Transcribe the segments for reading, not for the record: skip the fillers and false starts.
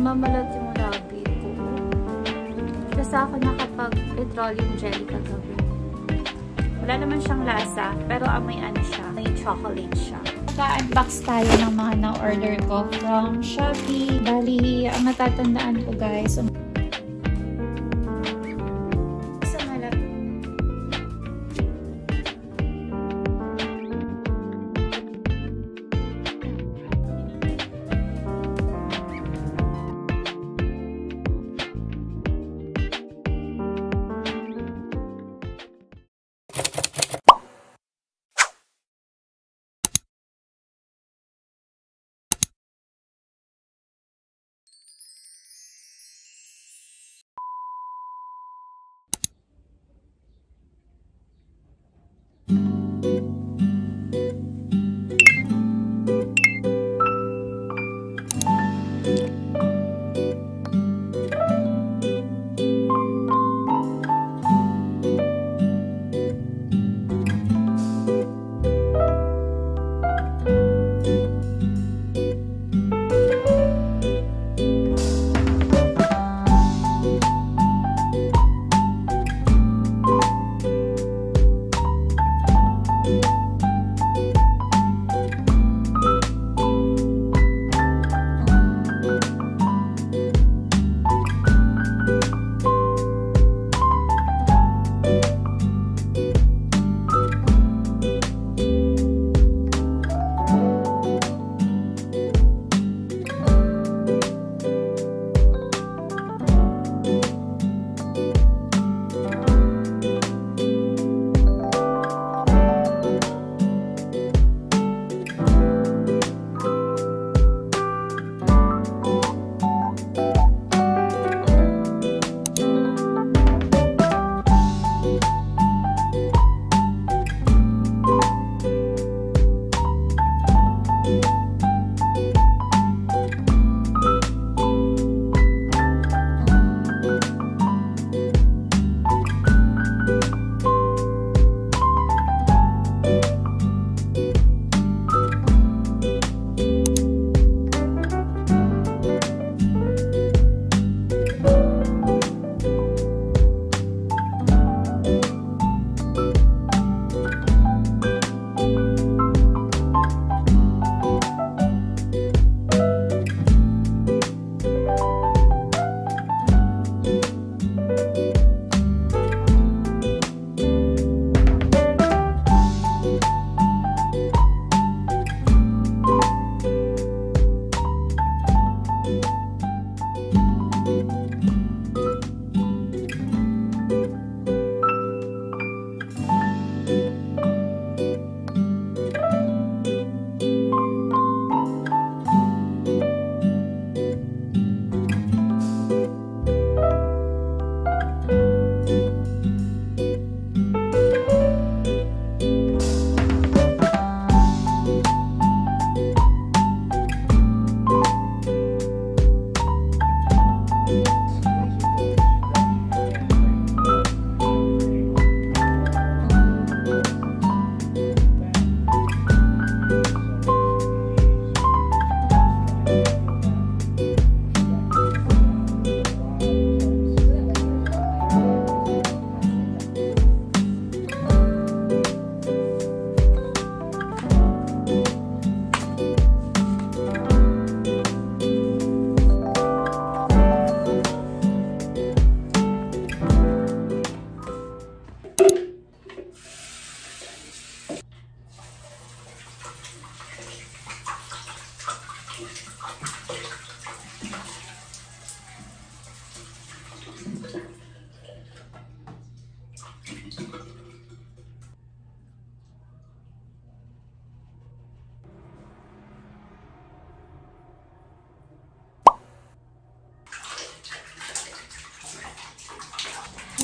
Namamalot yung labi ko. Kasi ako nakapag-petroleum jelly kagabi. Wala naman siyang lasa, pero amoy ano siya, may chocolate siya. Naka-unbox tayo ng mga na-order ko from Shopee. Bali, ang natatandaan ko guys,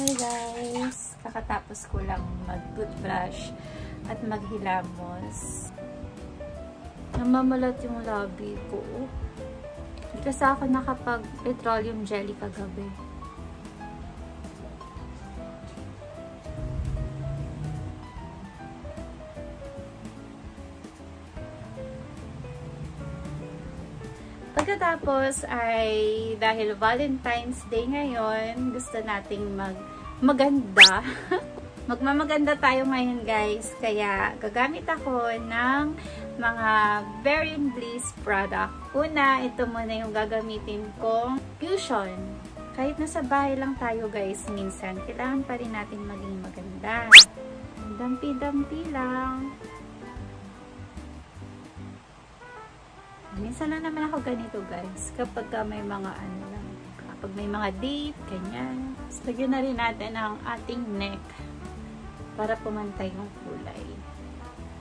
Hi guys! Kakatapos ko lang mag-toothbrush at maghilamos. Namamalot yung labi ko. Kasi ako nakapag-petroleum jelly kagabi. Pagkatapos ay dahil Valentine's Day ngayon, gusto nating maganda. Magmamaganda tayo ngayon guys, kaya gagamit ako ng mga Very Bliss product. Una, ito muna yung gagamitin kong Fusion. Kahit nasa bahay lang tayo guys, minsan kailangan pa rin natin maging maganda. Dampi-dampi lang. Minsan lang naman ako ganito guys, kapag may mga ano lang, kapag may mga date, ganyan. Lagyan na rin natin ang ating neck para pumantay yung kulay.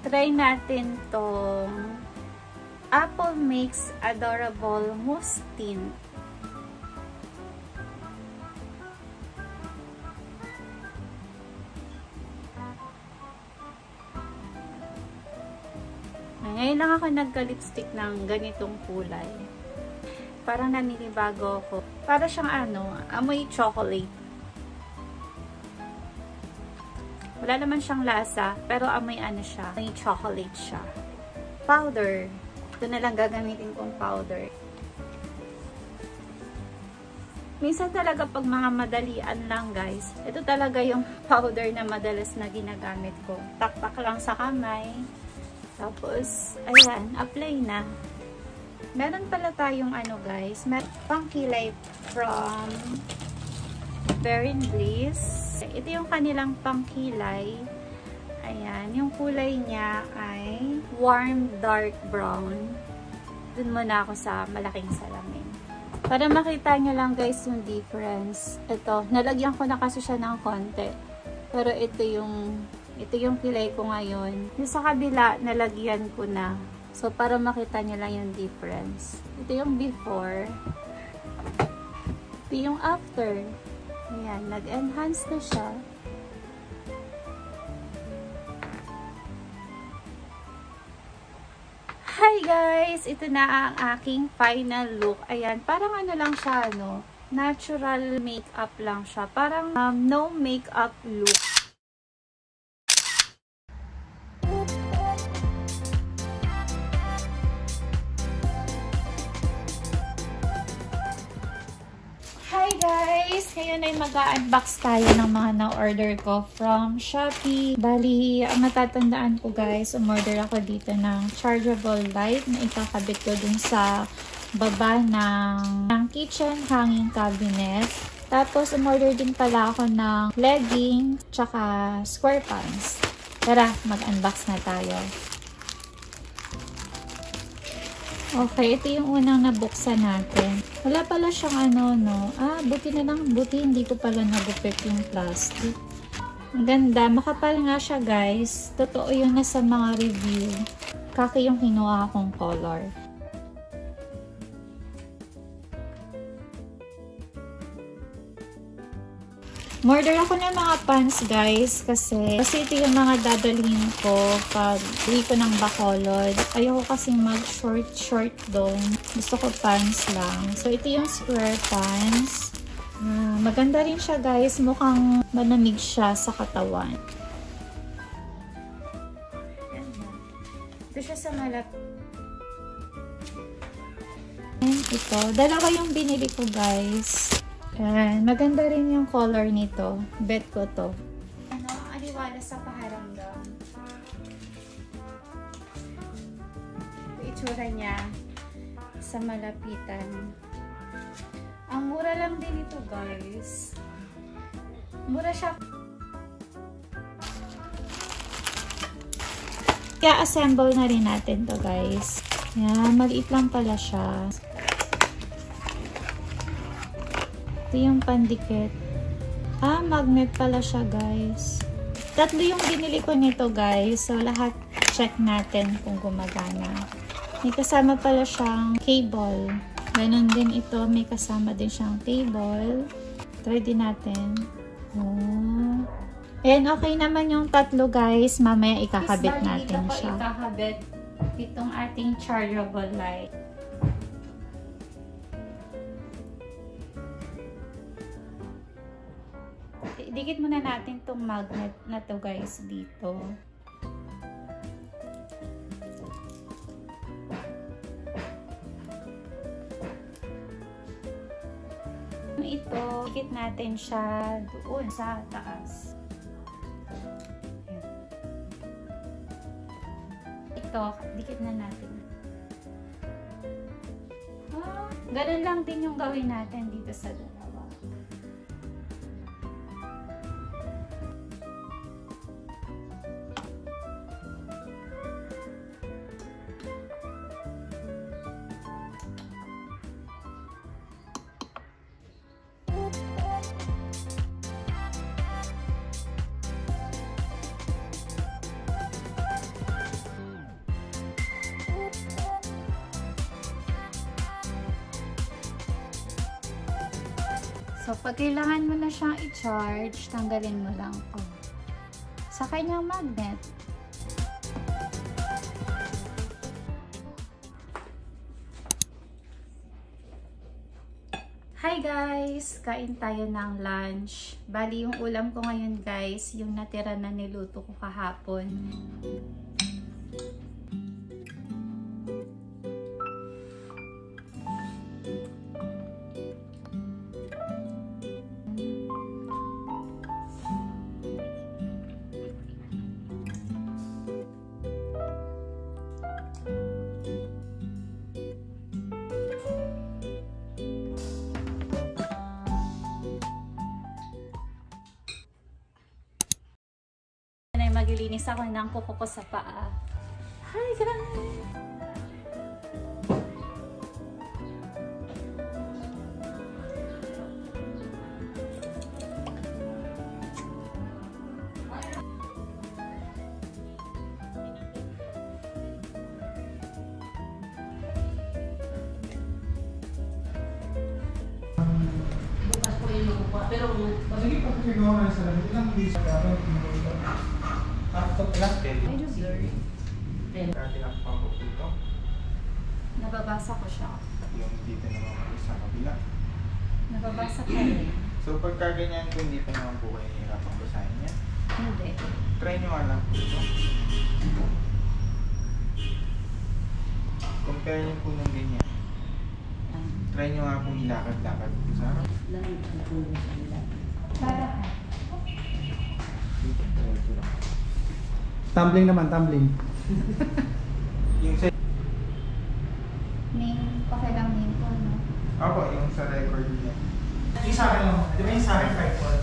Try natin tong Apple Mix Adorable Mousse Tint. Ngayon lang ako nagka-lipstick ng ganitong kulay. Parang naninibago ako. Para siyang amoy chocolate. Wala naman siyang lasa, pero amoy siya. Amoy chocolate siya. Powder. Ito na lang gagamitin kong powder. Minsan talaga pag mga madalian lang guys, ito talaga yung powder na madalas na ginagamit ko. Takpak lang sa kamay. Tapos, ayan, apply na. Meron pala tayong guys, pangkilay from Very Bliss. Ito yung kanilang pangkilay. Ayan, yung kulay niya ay warm dark brown. Dun muna ako sa malaking salamin. Para makita nyo lang guys yung difference. Ito, nalagyan ko na kasi siya ng konti. Pero ito yung kilay ko ngayon. Yung sa kabila, nalagyan ko na. So, para makita nyo lang yung difference. Ito yung before. Ito yung after. Ayan, nag-enhance na siya. Hi guys! Ito na ang aking final look. Ayan, parang lang siya, natural makeup lang siya. Parang no makeup look. Hi guys! Ngayon ay mag-unbox tayo ng mga na-order ko from Shopee. Bali, ang natatandaan ko guys, umorder ako dito ng chargeable light na ikakabit ko dun sa baba ng kitchen hanging cabinet. Tapos, umorder din pala ako ng legging tsaka square pants. Tara, mag-unbox na tayo. Okay, ito yung unang nabuksan natin. Wala pala siyang buti hindi ko pala nagupit yung plastic. Ang ganda, makapal nga siya guys. Totoo yung nasa mga review. Kaki yung kinuha akong color. Order ako ng mga pants guys kasi ito yung mga dadalhin ko pag uwi ko ng Bacolod. Ayoko kasing mag-short doon. Gusto ko pants lang. So ito yung square pants. Maganda rin siya guys. Mukhang manamig siya sa katawan. Ito siya sa malap. Ito. Dalawa yung binili ko guys. Ayan, maganda rin yung color nito. Bet ko to. Aliwala sa paharamdam. Ito itsura niya sa malapitan. Ang mura lang din ito guys. Mura siya. Kaya assemble na rin natin to guys. Ayan, maliit lang pala siya. Ito yung pandikit. Magnet pala siya guys. Tatlo yung binili ko nito guys. So lahat check natin kung gumagana. May kasama pala siyang cable. Ganon din ito. May kasama din siyang cable. Try din natin. And okay naman yung tatlo guys. Mamaya ikakabit natin siya. Ikakabit itong ating chargeable light. Dikit muna natin itong magnet na to guys dito. idikit natin siya doon sa taas. Ayan. Ito, dikit na natin. Ganun lang din yung gawin natin dito sa dalawa. So, pag kailangan mo na siyang i-charge, tanggalin mo lang to sa kanyang magnet. Hi guys! Kain tayo ng lunch. Bali, yung ulam ko ngayon guys, yung natira na niluto ko kahapon. Maglilinis ako ng kuko ko sa paa. Hi guys! Pero sige pa kasi gawa na sa lahat. Ilang hindi sa gano'n. After last day. Medyo blurry. Dati lang pa ako dito. Nababasa ko siya. Yung dito naman sa kabila. Nababasa ko rin. So pagka ganyan po, hindi pa naman po kayo nahihirapang basahin yan. Hindi. Try nyo nga lang po ito. Compare nyo po ng ganyan. Try nyo nga pong ilakad-lakad po sa harap. Para Tumbling naman, tumbling. Yung sa... main, pakilang main ko, no? Ako, yung sa record niya. Yung sa akin lang, di ba yung sa akin 5 volt?